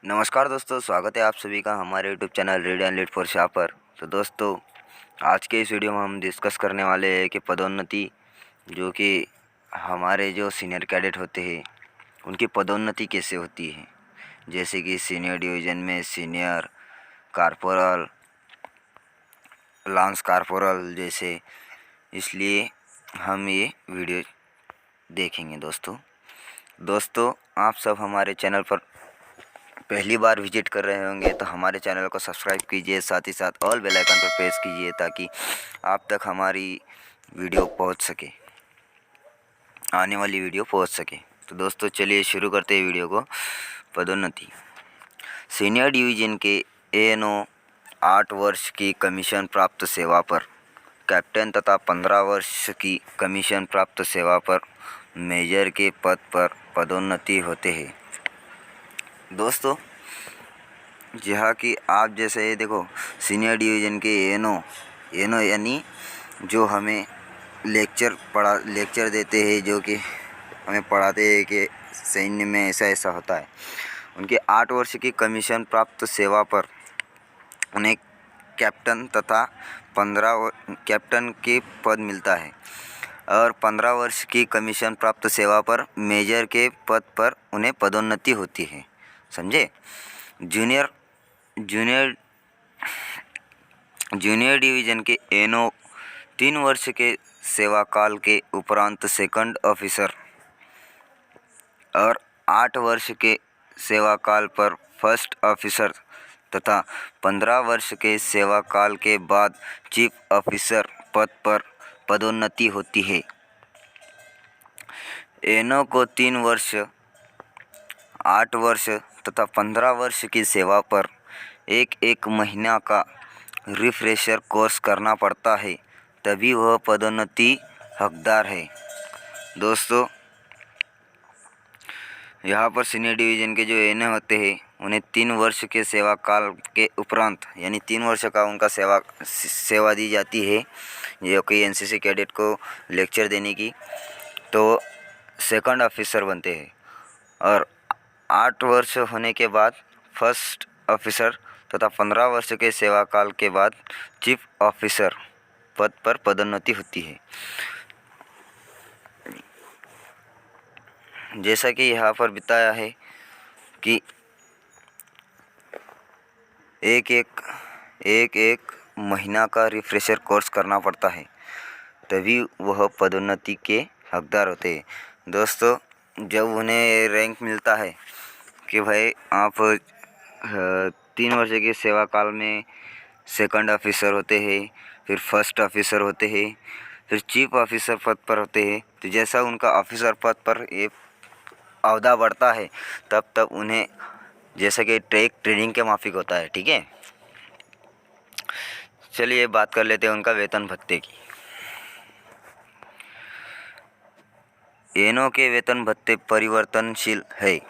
नमस्कार दोस्तों, स्वागत है आप सभी का हमारे YouTube channel read and lead for sharper. तो दोस्तों, आज के इस वीडियो में हम डिस्कस करने वाले हैं कि पदोन्नति जो कि हमारे जो सीनियर कैडेट होते हैं उनकी पदोन्नति कैसे होती है। जैसे कि सीनियर डिवीज़न में सीनियर कारपोरल, लांस कारपोरल जैसे। इसलिए हम ये वीडियो देखेंगे। दोस्तों आप सब हमारे चैनल पर पहली बार विजिट कर रहे होंगे तो हमारे चैनल को सब्सक्राइब कीजिए, साथ ही साथ ऑल बेल आइकन पर प्रेस कीजिए ताकि आप तक हमारी वीडियो पहुंच सके, आने वाली वीडियो पहुंच सके। तो दोस्तों चलिए शुरू करते हैं वीडियो को। पदोन्नति। सीनियर डिवीज़न के एएनओ 8 वर्ष की कमीशन प्राप्त सेवा पर, कैप्टन तथा 15 वर्ष की कमीशन प्राप्त सेवा पर मेजर के पद पर पदोन्नति होते हैं। दोस्तों जहाँ कि आप जैसे ये देखो, सीनियर डिवीज़न के एनो यानी जो हमें लेक्चर देते हैं, जो कि हमें पढ़ाते हैं कि सैन्य में ऐसा ऐसा होता है। उनके 8 वर्ष की कमीशन प्राप्त सेवा पर उन्हें कैप्टन तथा 15 कैप्टन के पद मिलता है और 15 वर्ष की कमीशन प्राप्त सेवा पर मेजर के पद पर उन्हें पदोन्नति होती है। समझे। जूनियर डिवीज़न के एनो 3 वर्ष के सेवा काल के उपरांत सेकंड ऑफिसर और 8 वर्ष के सेवा काल पर फर्स्ट ऑफिसर तथा 15 वर्ष के सेवा काल के बाद चीफ ऑफिसर पद पर पदोन्नति होती है। एनो को 3 वर्ष, 8 वर्ष तथा 15 वर्ष की सेवा पर एक महीना का रिफ्रेशर कोर्स करना पड़ता है, तभी वह पदोन्नति हकदार है। दोस्तों यहाँ पर सीनियर डिवीज़न के जो एनए होते हैं उन्हें 3 वर्ष के सेवा काल के उपरांत यानी 3 वर्ष का उनका सेवा दी जाती है, जो कि एनसीसी कैडेट को लेक्चर देने की, तो सेकंड ऑफिसर बनते हैं और 8 वर्ष होने के बाद फर्स्ट ऑफिसर तथा 15 वर्ष के सेवा काल के बाद चीफ ऑफिसर पद पर पदोन्नति होती है। जैसा कि यहाँ पर बताया है कि एक महीना का रिफ्रेशर कोर्स करना पड़ता है, तभी वह पदोन्नति के हकदार होते हैं। दोस्तों जब उन्हें रैंक मिलता है कि भाई आप 3 वर्ष के सेवा काल में सेकंड ऑफिसर होते हैं, फिर फर्स्ट ऑफिसर होते हैं, फिर चीफ ऑफिसर पद पर होते हैं, तो जैसा उनका ऑफिसर पद पर ये अहदा बढ़ता है तब उन्हें जैसा कि ट्रेनिंग के माफिक होता है। ठीक है, चलिए बात कर लेते हैं उनका वेतन भत्ते की। एनो के वेतन भत्ते परिवर्तनशील है।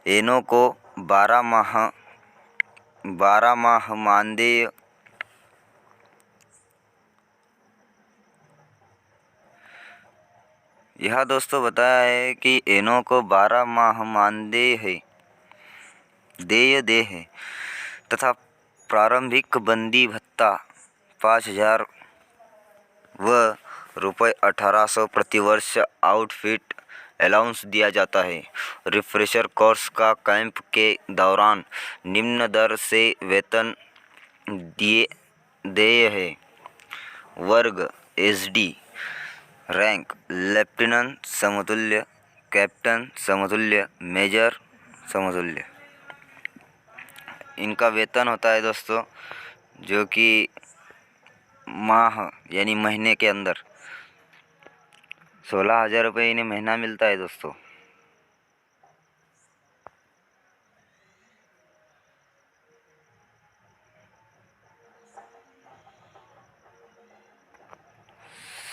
एनो को 12 माह मानदेय यह दोस्तों बताया है कि एनो को 12 माह मानदेय देय है तथा प्रारंभिक बंदी भत्ता 5,000 व रुपये 1,800 प्रतिवर्ष आउटफिट अलाउंस दिया जाता है। रिफ्रेशर कोर्स का कैंप के दौरान निम्न दर से वेतन देय है। वर्ग एसडी, रैंक लेफ्टिनेंट समतुल्य, कैप्टन समतुल्य, मेजर समतुल्य। इनका वेतन होता है दोस्तों, जो कि माह यानी महीने के अंदर 16,000 रुपये इन्हें महीना मिलता है। दोस्तों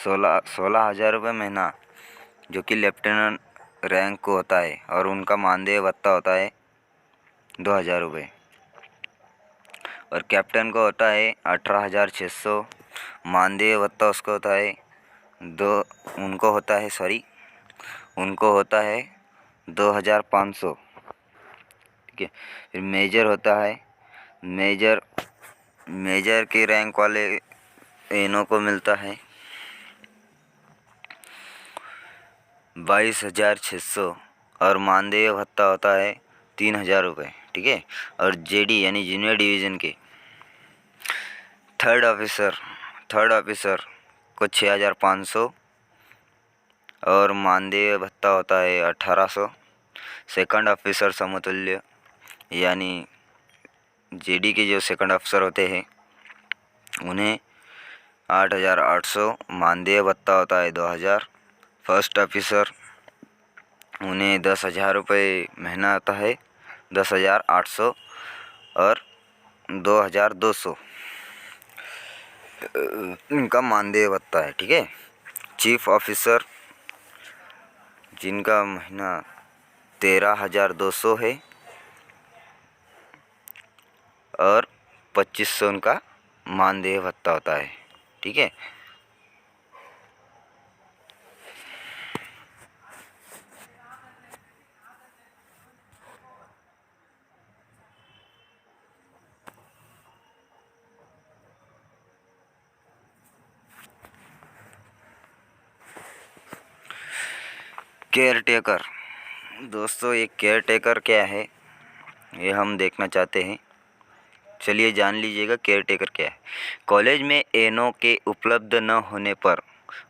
16,000 रुपये महीना, जो कि लेफ्टिनेंट रैंक को होता है, और उनका मानदेय भत्ता होता है 2,000 रुपये, और कैप्टन को होता है 18,600 मानदेय भत्ता। उसको होता है उनको होता है 2,500। ठीक है। फिर मेजर होता है, मेजर के रैंक वाले एनो को मिलता है 22,600 और मानदेय भत्ता होता है 3,000 रुपये, ठीक है। और जेडी यानी जूनियर डिवीज़न के थर्ड ऑफिसर को 6,500 और मानदेय भत्ता होता है 1,800। सेकंड ऑफिसर समतुल्य यानी जेडी के जो सेकंड ऑफिसर होते हैं उन्हें 8,800 मानदेय भत्ता होता है 2,000। फर्स्ट ऑफिसर उन्हें 10,000 रुपये महीना आता है 10,800 और 2,200 इनका मानदेय भत्ता है, ठीक है। चीफ ऑफिसर जिनका महीना 13,200 है और 2,500 उनका मानदेय भत्ता होता है, ठीक है। केयर टेकर दोस्तों, ये केयर टेकर क्या है ये हम देखना चाहते हैं। चलिए जान लीजिएगा केयर टेकर क्या है। कॉलेज में एनो के उपलब्ध न होने पर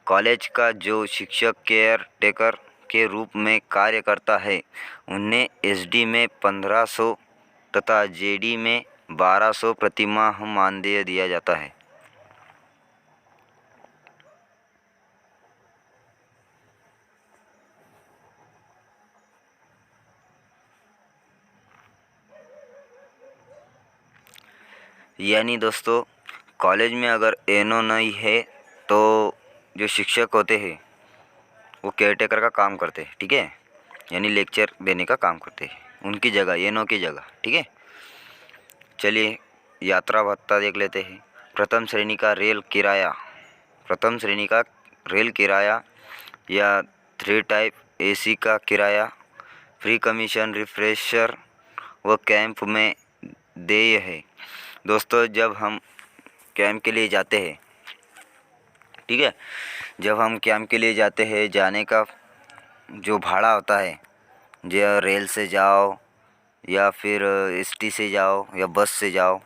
कॉलेज का जो शिक्षक केयर टेकर के रूप में कार्य करता है उन्हें एसडी में 1,500 तथा जेडी में 1,200 प्रतिमाह मानदेय दिया जाता है। यानी दोस्तों कॉलेज में अगर एनो नहीं है तो जो शिक्षक होते हैं वो केयर टेकर का काम करते हैं, ठीक है। यानी लेक्चर देने का काम करते हैं उनकी जगह, एनो की जगह, ठीक है। चलिए यात्रा भत्ता देख लेते हैं। प्रथम श्रेणी का रेल किराया या 3 टाइप एसी का किराया, फ्री कमीशन, रिफ्रेशर व कैंप में देय है। दोस्तों जब हम कैंप के लिए जाते हैं, ठीक है, जब हम कैंप के लिए जाते हैं, जाने का जो भाड़ा होता है, जो रेल से जाओ या फिर एसटी से जाओ या बस से जाओ,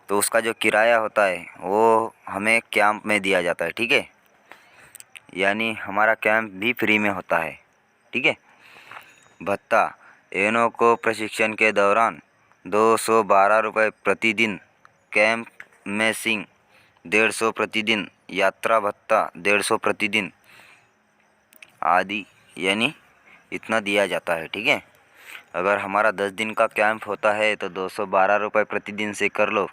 तो उसका जो किराया होता है वो हमें कैंप में दिया जाता है, ठीक है। यानी हमारा कैंप भी फ्री में होता है, ठीक है। भत्ता एनो को प्रशिक्षण के दौरान 212 रुपये प्रतिदिन, कैंप में सिंह 150 प्रतिदिन, यात्रा भत्ता 150 प्रतिदिन आदि, यानी इतना दिया जाता है, ठीक है। अगर हमारा 10 दिन का कैंप होता है तो 212 रुपये प्रतिदिन से कर लो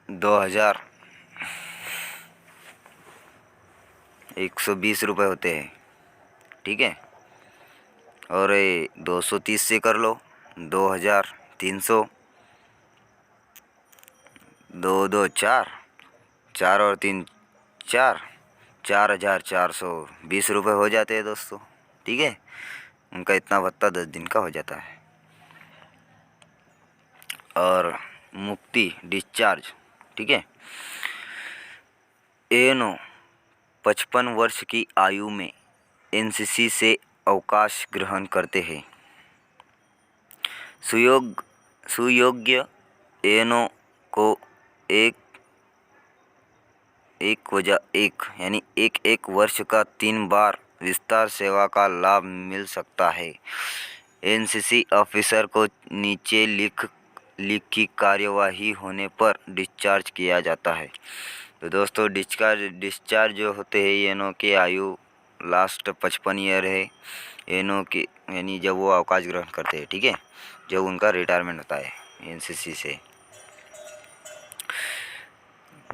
2,120 रुपये होते हैं, ठीक है। और 230 से कर लो 2,300, 2 2 4, 4 और 3 4, 4,420 रुपये हो जाते हैं दोस्तों, ठीक है। उनका इतना भत्ता 10 दिन का हो जाता है। और मुक्ति डिस्चार्ज, ठीक है। एनो 55 वर्ष की आयु में एनसीसी से अवकाश ग्रहण करते हैं। सुयोग्य एनो को एक वर्ष का 3 बार विस्तार सेवा का लाभ मिल सकता है। एनसीसी ऑफिसर को नीचे लिखी कार्यवाही होने पर डिस्चार्ज किया जाता है। तो दोस्तों डिस्चार्ज जो होते हैं एनो के आयु लास्ट 55 ईयर है एनो के, यानी जब वो अवकाश ग्रहण करते हैं, ठीक है, जब उनका रिटायरमेंट होता है एनसीसी से।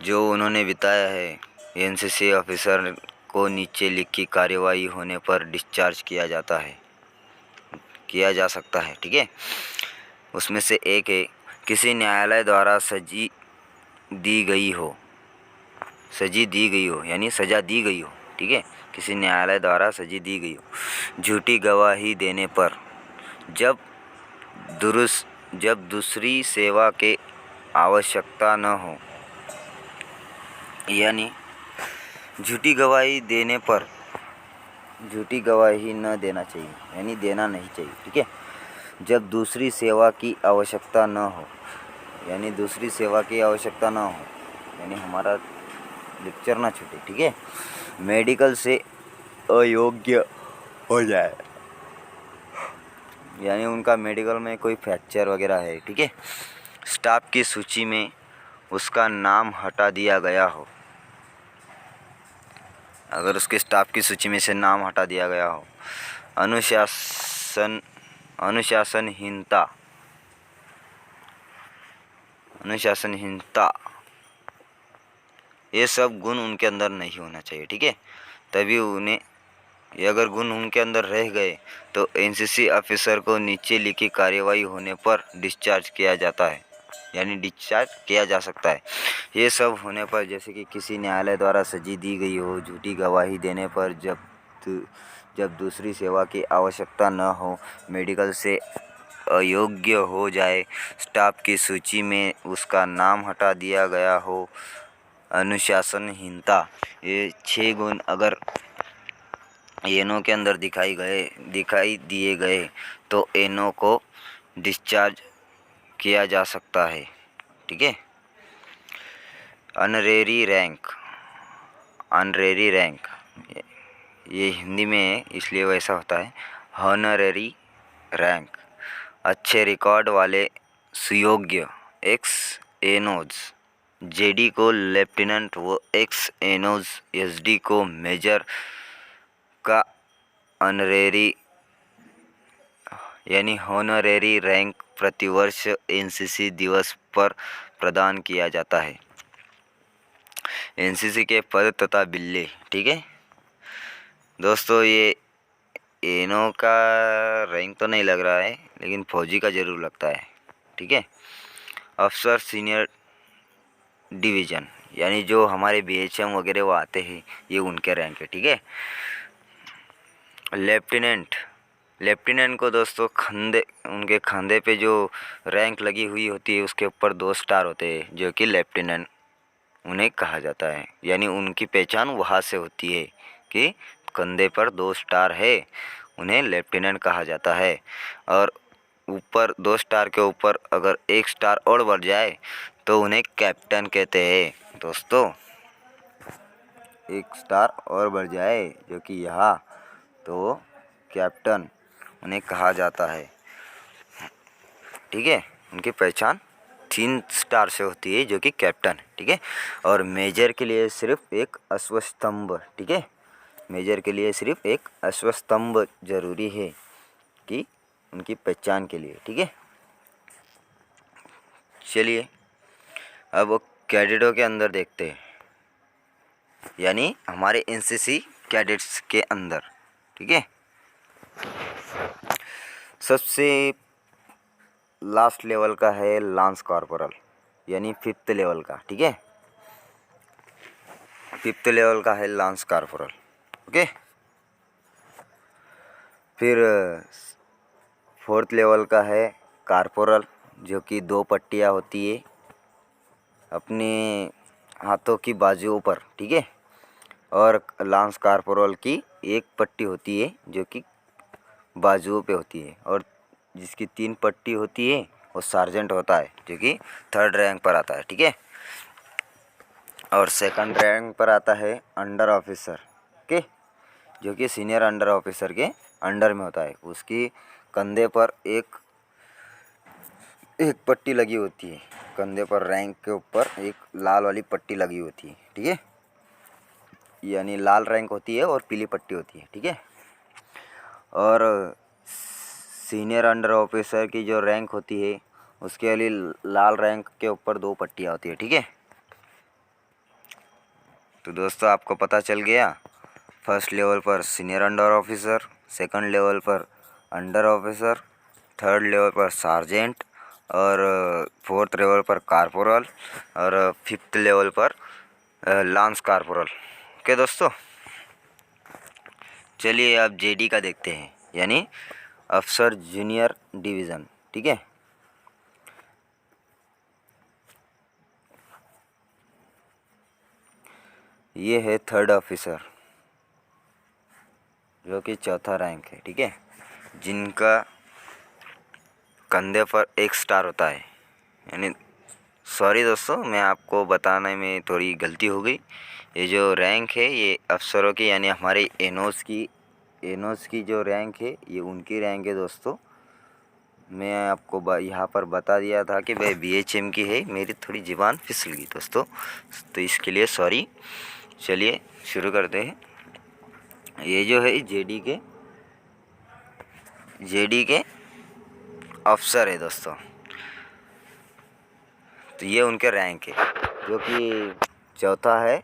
जो उन्होंने बिताया है एनसीसी ऑफिसर को नीचे लिखी कार्यवाही होने पर डिस्चार्ज किया जा सकता है, ठीक है। उसमें से एक है किसी न्यायालय द्वारा सजी दी गई हो, यानी सज़ा दी गई हो, ठीक है। किसी न्यायालय द्वारा सजी दी गई हो। झूठी गवाही देने पर जब दूसरी सेवा के आवश्यकता न हो, यानी झूठी गवाही देने पर झूठी गवाही न देना चाहिए, यानी देना नहीं चाहिए। ठीक है। जब दूसरी सेवा की आवश्यकता न हो, यानी दूसरी सेवा की आवश्यकता ना हो, यानी हमारा लेक्चर ना छूटे। ठीक है। मेडिकल से अयोग्य हो जाए, यानी उनका मेडिकल में कोई फ्रैक्चर वगैरह है। ठीक है। स्टाफ की सूची में उसका नाम हटा दिया गया हो, अगर उसके स्टाफ की सूची में से नाम हटा दिया गया हो। अनुशासनहीनता, ये सब गुण उनके अंदर नहीं होना चाहिए। ठीक है। तभी उन्हें, ये अगर गुण उनके अंदर रह गए तो एनसीसी ऑफिसर को नीचे लिखी कार्यवाही होने पर डिस्चार्ज किया जाता है, यानी डिस्चार्ज किया जा सकता है। ये सब होने पर, जैसे कि किसी न्यायालय द्वारा सजी दी गई हो, झूठी गवाही देने पर, जब दूसरी सेवा की आवश्यकता न हो, मेडिकल से अयोग्य हो जाए, स्टाफ की सूची में उसका नाम हटा दिया गया हो, अनुशासनहीनता, ये 6 गुण अगर एनो के अंदर दिखाई दिए गए तो एनो को डिस्चार्ज किया जा सकता है। ठीक है। ऑनरेरी रैंक, ये हिंदी में है इसलिए वैसा होता है। ऑनरेरी रैंक, अच्छे रिकॉर्ड वाले सुयोग्य एक्स एनोज, जेडी को लेफ्टिनेंट व एक्स एनोज एसडी को मेजर का ऑनरेरी, यानी ऑनरेरी रैंक प्रतिवर्ष एनसीसी दिवस पर प्रदान किया जाता है। एनसीसी के पद तथा बिल्ले। ठीक है दोस्तों, ये एनो का रैंक तो नहीं लग रहा है, लेकिन फौजी का ज़रूर लगता है। ठीक है। अफसर सीनियर डिवीज़न, यानी जो हमारे बीएचएम वगैरह वो आते हैं, ये उनके रैंक है। ठीक है। लेफ्टिनेंट को दोस्तों उनके कंधे पे जो रैंक लगी हुई होती है उसके ऊपर 2 स्टार होते हैं, जो कि लेफ्टिनेंट उन्हें कहा जाता है, यानी उनकी पहचान वहाँ से होती है कि कंधे पर 2 स्टार है, उन्हें लेफ्टिनेंट कहा जाता है। और ऊपर 2 स्टार के ऊपर अगर 1 स्टार और बढ़ जाए तो उन्हें कैप्टन कहते हैं। दोस्तों 1 स्टार और बढ़ जाए जो कि यहाँ, तो कैप्टन उन्हें कहा जाता है। ठीक है। उनकी पहचान 3 स्टार से होती है, जो कि कैप्टन। ठीक है। और मेजर के लिए सिर्फ एक अश्वस्तंभ। ठीक है। मेजर के लिए सिर्फ एक अश्वस्तंभ जरूरी है कि उनकी पहचान के लिए। ठीक है। चलिए अब कैडेटों के अंदर देखते हैं, यानी हमारे एनसीसी कैडेट्स के अंदर। ठीक है। सबसे लास्ट लेवल का है लांस कॉर्पोरल, यानी 5th लेवल का। ठीक है। 5th लेवल का है लांस कॉर्पोरल। ओके। फिर 4th लेवल का है कॉर्पोरल, जो कि 2 पट्टियाँ होती है अपने हाथों की बाजुओं पर। ठीक है। और लांस कॉर्पोरल की 1 पट्टी होती है जो कि बाजुओं पे होती है, और जिसकी 3 पट्टी होती है वो सार्जेंट होता है, जो कि 3rd रैंक पर आता है। ठीक है। और 2nd रैंक पर आता है अंडर ऑफिसर के, जो कि सीनियर अंडर ऑफिसर के अंडर में होता है। उसकी कंधे पर एक पट्टी लगी होती है, कंधे पर रैंक के ऊपर एक लाल वाली पट्टी लगी होती है। ठीक है। यानी लाल रैंक होती है और पीली पट्टी होती है। ठीक है। और सीनियर अंडर ऑफिसर की जो रैंक होती है उसके लिए लाल रैंक के ऊपर 2 पट्टियाँ होती है। ठीक है। तो दोस्तों आपको पता चल गया, 1st लेवल पर senior under officer, 2nd level पर अंडर ऑफिसर, 3rd लेवल पर सार्जेंट, और 4th लेवल पर कॉर्पोरल, और 5th लेवल पर लांस कॉर्पोरल। ओके दोस्तों। चलिए अब जेडी का देखते हैं, यानी अफसर जूनियर डिवीज़न। ठीक है, ये है थर्ड ऑफिसर जो कि चौथा रैंक है। ठीक है, जिनका कंधे पर 1 स्टार होता है, यानी सॉरी दोस्तों, मैं आपको बताने में थोड़ी गलती हो गई। ये जो रैंक है ये अफसरों की, यानी हमारे एनोस की जो रैंक है ये उनकी रैंक है दोस्तों। मैं आपको यहाँ पर बता दिया था कि भाई बीएचएम की है, मेरी थोड़ी ज़ुबान फिसल गई दोस्तों, तो इसके लिए सॉरी। चलिए शुरू करते हैं। ये जो है जेडी के अफसर है दोस्तों, तो ये उनके रैंक है, जो कि चौथा है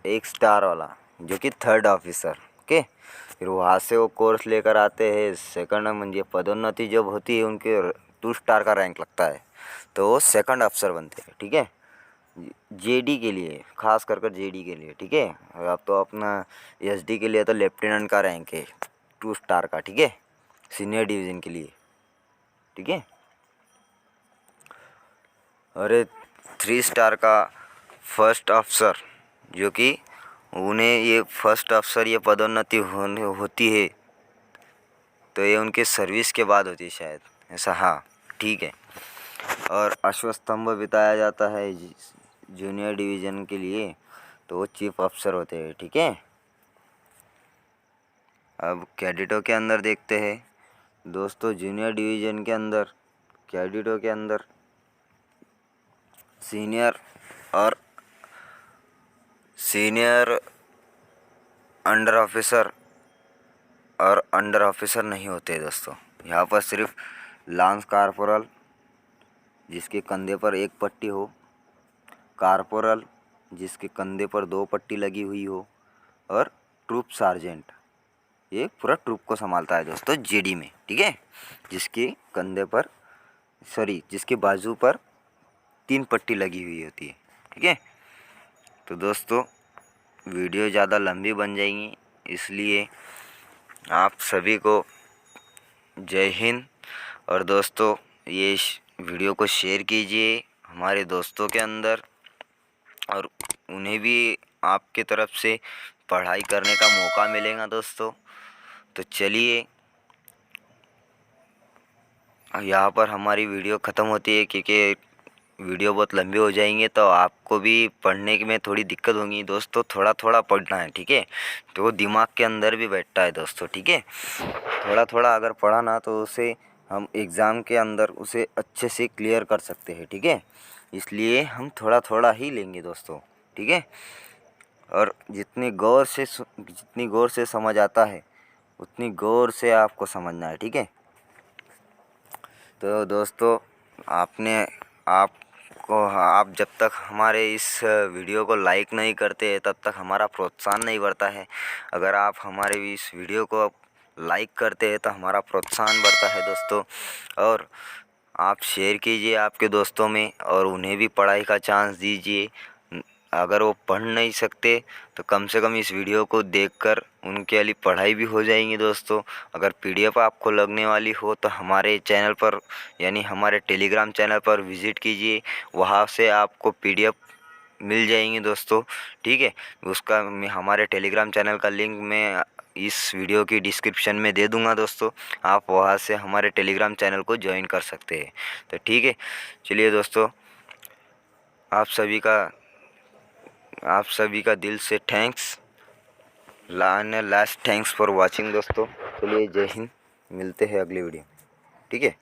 1 स्टार वाला, जो कि थर्ड ऑफिसर। ओके, फिर वहाँ से वो कोर्स लेकर आते हैं, सेकंड म्हणजे पदोन्नति जब होती है उनके 2 स्टार का रैंक लगता है, तो वो सेकंड अफसर बनते हैं। ठीक है, जेडी के लिए, खास कर जेडी के लिए। ठीक है, अब तो अपना एसडी के लिए तो लेफ्टिनेंट का रैंक है 2 स्टार का। ठीक है, सीनियर डिवीज़न के लिए। ठीक है, अरे 3 स्टार का फर्स्ट अफसर, जो कि उन्हें ये फर्स्ट अफसर ये पदोन्नति होती है, तो ये उनके सर्विस के बाद होती है शायद, ऐसा। हाँ ठीक है, और अश्वस्तंभ बिताया जाता है जूनियर डिवीज़न के लिए, तो वो चीफ अफसर होते हैं। ठीक है, अब कैडेटों के अंदर देखते हैं दोस्तों। जूनियर डिवीज़न के अंदर कैडेटों के अंदर सीनियर अंडर ऑफिसर और अंडर ऑफिसर नहीं होते दोस्तों। यहाँ पर सिर्फ लांस कारपोरल जिसके कंधे पर 1 पट्टी हो, कारपोरल जिसके कंधे पर 2 पट्टी लगी हुई हो, और ट्रूप सार्जेंट, ये पूरा ट्रूप को संभालता है दोस्तों जेडी में। ठीक है, जिसके बाजू पर 3 पट्टी लगी हुई होती है। ठीक है, तो दोस्तों वीडियो ज़्यादा लंबी बन जाएंगी, इसलिए आप सभी को जय हिंद। और दोस्तों ये वीडियो को शेयर कीजिए हमारे दोस्तों के अंदर, और उन्हें भी आपके तरफ से पढ़ाई करने का मौका मिलेगा दोस्तों। तो चलिए यहाँ पर हमारी वीडियो ख़त्म होती है, क्योंकि वीडियो बहुत लंबी हो जाएंगे तो आपको भी पढ़ने में थोड़ी दिक्कत होगी दोस्तों। थोड़ा थोड़ा पढ़ना है, ठीक है, तो वो दिमाग के अंदर भी बैठता है दोस्तों। ठीक है, थोड़ा थोड़ा अगर पढ़ा ना तो उसे हम एग्ज़ाम के अंदर उसे अच्छे से क्लियर कर सकते हैं। ठीक है, इसलिए हम थोड़ा थोड़ा ही लेंगे दोस्तों। ठीक है, और जितनी गौर से समझ आता है उतनी गौर से आपको समझना है। ठीक है, तो दोस्तों आप जब तक हमारे इस वीडियो को लाइक नहीं करते तब तक हमारा प्रोत्साहन नहीं बढ़ता है। अगर आप हमारे इस वीडियो को लाइक करते हैं तो हमारा प्रोत्साहन बढ़ता है दोस्तों। और आप शेयर कीजिए आपके दोस्तों में, और उन्हें भी पढ़ाई का चांस दीजिए। अगर वो पढ़ नहीं सकते तो कम से कम इस वीडियो को देखकर उनके लिए पढ़ाई भी हो जाएंगी दोस्तों। अगर पीडीएफ आपको लगने वाली हो तो हमारे चैनल पर, यानी हमारे टेलीग्राम चैनल पर विज़िट कीजिए, वहाँ से आपको पीडीएफ मिल जाएंगी दोस्तों। ठीक है, उसका मैं हमारे टेलीग्राम चैनल का लिंक मैं इस वीडियो की डिस्क्रिप्शन में दे दूंगा दोस्तों। आप वहाँ से हमारे टेलीग्राम चैनल को ज्वाइन कर सकते हैं। तो ठीक है, चलिए दोस्तों, आप सभी का दिल से thanks, last thanks for watching दोस्तों। चलिए जय हिंद, मिलते हैं अगली वीडियो। ठीक है।